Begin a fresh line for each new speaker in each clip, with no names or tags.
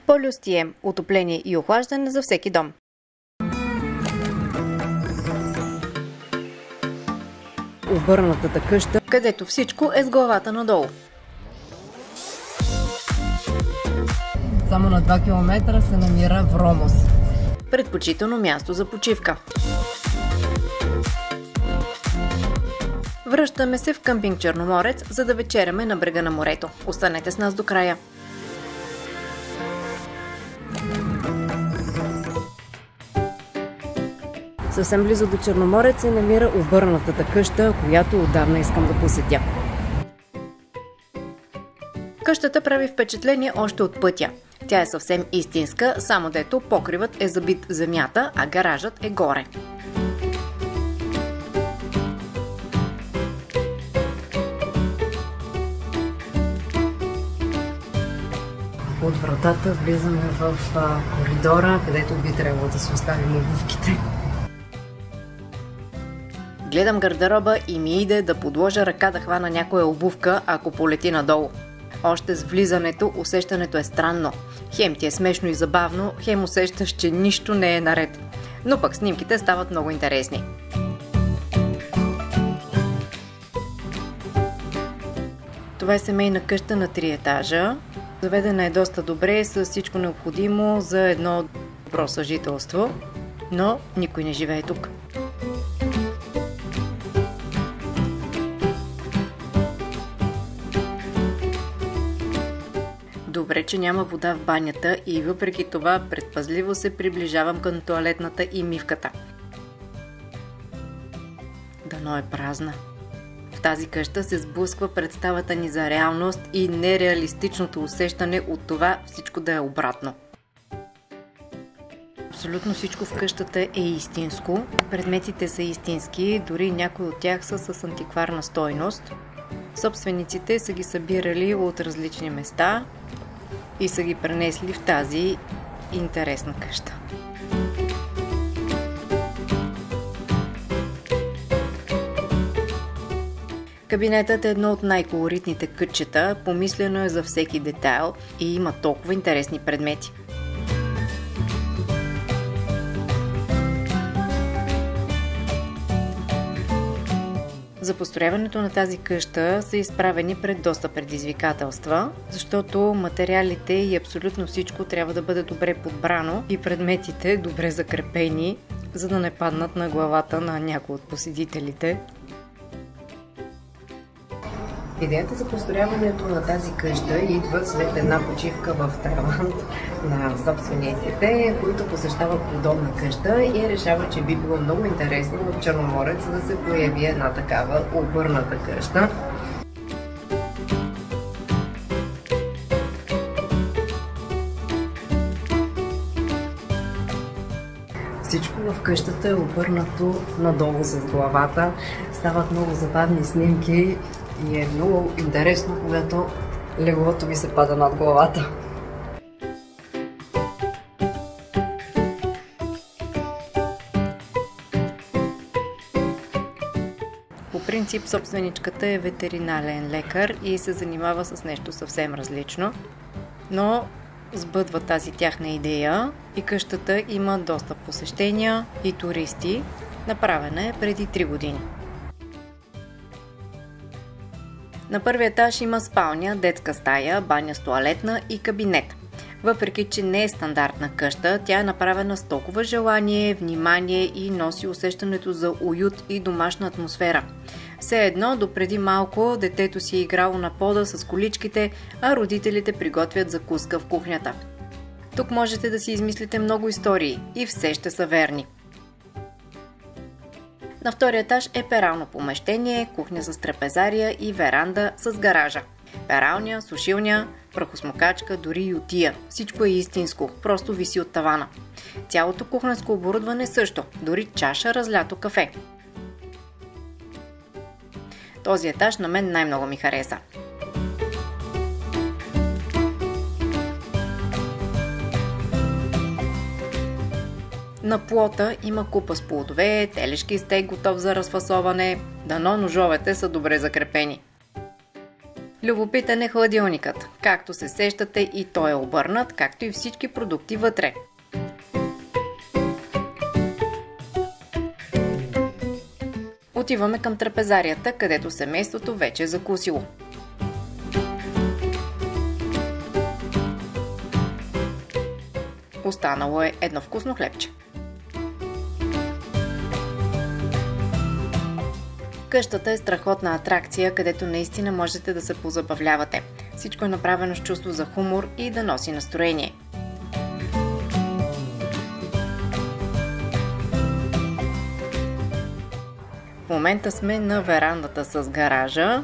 Полюстие – отопление и охлаждане за всеки дом.
Обърнатата къща,
където всичко е с главата надолу.
Само на 2 км се намира Вромос.
Предпочитано място за почивка. Връщаме се в къмпинг Черноморец, за да вечеряме на брега на морето. Останете с нас до края.
Съвсем близо до Черноморец се намира обърнатата къща, която отдавна искам да посетя.
Къщата прави впечатление още от пътя. Тя е съвсем истинска, само дето покривът е забит в земята, а гаражът е горе.
От вратата влизаме в коридора, където би трябвало да се оставим обувките.
Гледам гардероба и ми иде да подложа ръка да хвана някоя обувка, ако полети надолу. Още с влизането усещането е странно. Хем ти е смешно и забавно, хем усещаш, че нищо не е наред. Но пък снимките стават много интересни. Това е семейна къща на 3 етажа. Заведена е доста добре, с всичко необходимо за едно добро съжителство, но никой не живее тук. Добре, че няма вода в банята и въпреки това предпазливо се приближавам към тоалетната и мивката. Дано е празна. В тази къща се сблъсква представата ни за реалност и нереалистичното усещане от това всичко да е обратно. Абсолютно всичко в къщата е истинско. Предметите са истински, дори някои от тях са с антикварна стойност. Собствениците са ги събирали от различни места и са ги пренесли в тази интересна къща. Кабинетът е едно от най-колоритните кътчета, помислено е за всеки детайл и има толкова интересни предмети. За построяването на тази къща са изправени пред доста предизвикателства, защото материалите и абсолютно всичко трябва да бъде добре подбрано и предметите добре закрепени, за да не паднат на главата на някой от посетителите.
Идеята за построяването на тази къща идва след една почивка в Тайланд на собствениците, които посещават подобна къща и решават, че би било много интересно в Черноморец да се появи една такава обърната къща. Всичко в къщата е обърнато надолу с главата. Стават много забавни снимки и е много интересно, когато леглото ви се пада над главата.
По принцип собственичката е ветеринарен лекар и се занимава с нещо съвсем различно, но сбъдва тази тяхна идея и къщата има доста посещения и туристи. Направена е преди 3 години. На първия етаж има спалня, детска стая, баня с тоалетна и кабинет. Въпреки че не е стандартна къща, тя е направена с толкова желание, внимание и носи усещането за уют и домашна атмосфера. Все едно допреди малко детето си е играло на пода с количките, а родителите приготвят закуска в кухнята. Тук можете да си измислите много истории и все ще са верни. На втория етаж е перално помещение, кухня с трапезария и веранда с гаража. Пералня, сушилня, прахосмокачка, дори и утия. Всичко е истинско, просто виси от тавана. Цялото кухненско оборудване също, дори чаша разлято кафе. Този етаж на мен най-много ми хареса. На плота има купа с плодове, телешки стейк готов за разфасоване, дано ножовете са добре закрепени. Любопитен е хладилникът. Както се сещате, и той е обърнат, както и всички продукти вътре. Отиваме към трапезарията, където семейството вече е закусило. Останало е едно вкусно хлебче. Къщата е страхотна атракция, където наистина можете да се позабавлявате. Всичко е направено с чувство за хумор и да носи настроение. В момента сме на верандата с гаража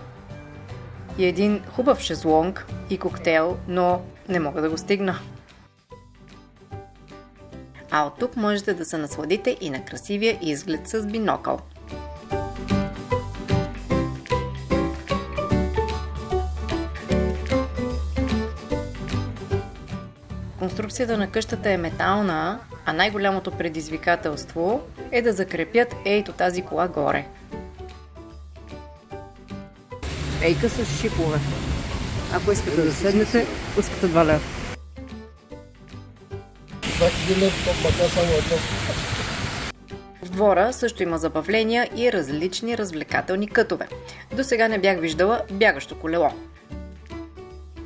и един хубав шезлонг и коктейл, но не мога да го стигна. А от тук можете да се насладите и на красивия изглед с бинокъл. Конструкцията на къщата е метална, а най-голямото предизвикателство е да закрепят ето тази кола горе.
Ейка с шипове. Ако искате да седнете, пускате 2 лева.
В двора също има забавления и различни развлекателни кътове. До сега не бях виждала бягащо колело.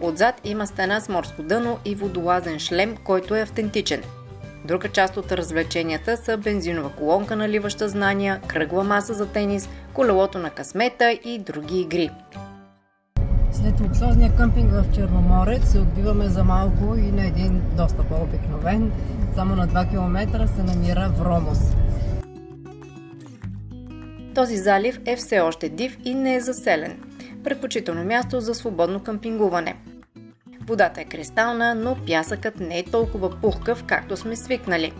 Отзад има стена с морско дъно и водолазен шлем, който е автентичен. Друга част от развлеченията са бензинова колонка, наливаща знания, кръгла маса за тенис, колелото на късмета и други игри.
След луксозния къмпинг в Черноморец се отбиваме за малко и на един доста по-обикновен, само на 2 км се намира Вромос.
Този залив е все още див и не е заселен. Предпочитано място за свободно къмпингуване. Водата е кристална, но пясъкът не е толкова пухкав, както сме свикнали.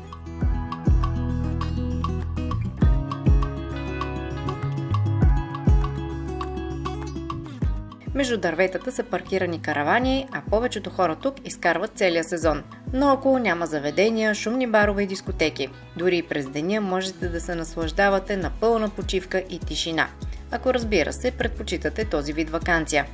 Между дърветата са паркирани каравани, а повечето хора тук изкарват целия сезон. Но около няма заведения, шумни барове и дискотеки. Дори и през деня можете да се наслаждавате на пълна почивка и тишина. Ако, разбира се, предпочитате този вид ваканция.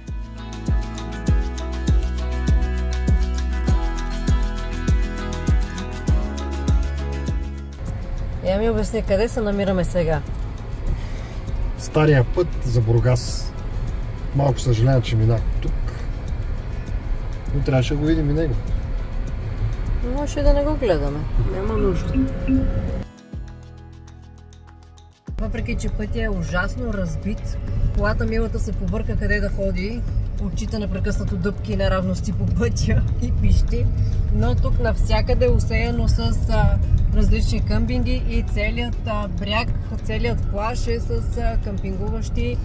Я ми обясни, къде се намираме сега?
Стария път за Бургас. Малко съжалявам, че минах тук. Но трябваше да го видим и него.
Може да не го гледаме. Няма нужда. Въпреки, че пътя е ужасно разбит, колата милата се побърка къде да ходи, отчита непрекъснато дъбки и неравности по пътя и пищи, но тук навсякъде е усеяно с различни къмпинги и целият бряг, целият плаж е с къмпингуващи,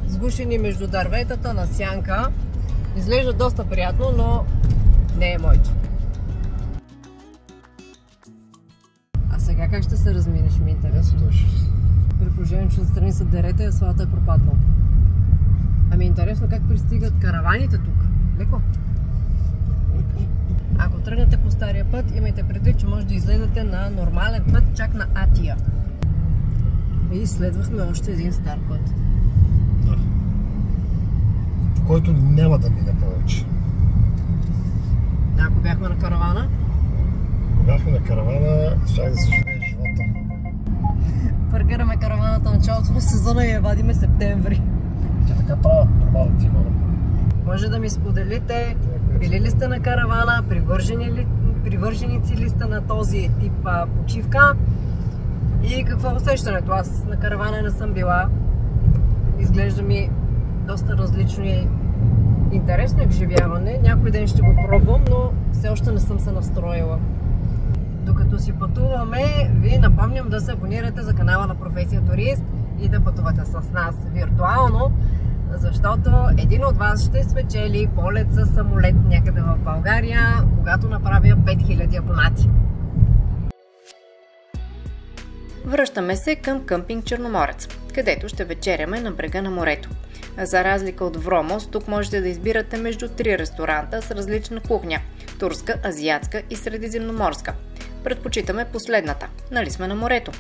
сгушени между дърветата на сянка. Изглежда доста приятно, но не е моето. А сега как ще се разминеш, ми е интересно? При положение, че отстрани са дерета и асфалта е пропаднал. Ами интересно как пристигат караваните тук. Леко. Ако тръгнете по стария път, имайте предвид, че може да излезете на нормален път, чак на Атия. И следвахме още един стар път.
Да. По който няма да мине повече.
Ако бяхме на каравана?
Ако бяхме на каравана, щях да се живее живота.
Паркираме караваната на началото на сезона и я вадиме септември.
Те така правят нормалните хора.
Може да ми споделите, били ли сте на каравана, привърженици ли сте на този тип почивка и какво е усещането? Аз на каравана не съм била. Изглежда ми доста различно и интересно изживяване. Някой ден ще го пробвам, но все още не съм се настроила. Докато си пътуваме, ви напомням да се абонирате за канала на Професия Турист и да пътувате с нас виртуално, защото един от вас ще спечели полет със самолет някъде в България, когато направя 5000 абонати.
Връщаме се към къмпинг Черноморец, където ще вечеряме на брега на морето. За разлика от Вромос, тук можете да избирате между 3 ресторанта с различна кухня – турска, азиатска и средиземноморска. Предпочитаме последната, нали сме на морето.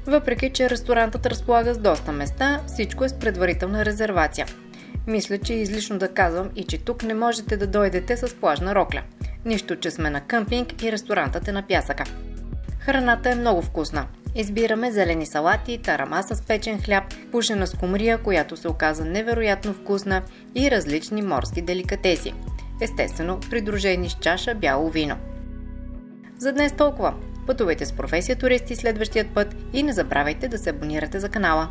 Въпреки че ресторантът разполага с доста места, всичко е с предварителна резервация. Мисля, че е излишно да казвам и че тук не можете да дойдете с плажна рокля. Нищо, че сме на къмпинг и ресторантът е на пясъка. Храната е много вкусна. Избираме зелени салати, тарама с печен хляб, пушена скумрия, която се оказа невероятно вкусна и различни морски деликатеси. Естествено, придружени с чаша бяло вино. За днес толкова. Пътувайте с професия туристи следващият път и не забравяйте да се абонирате за канала.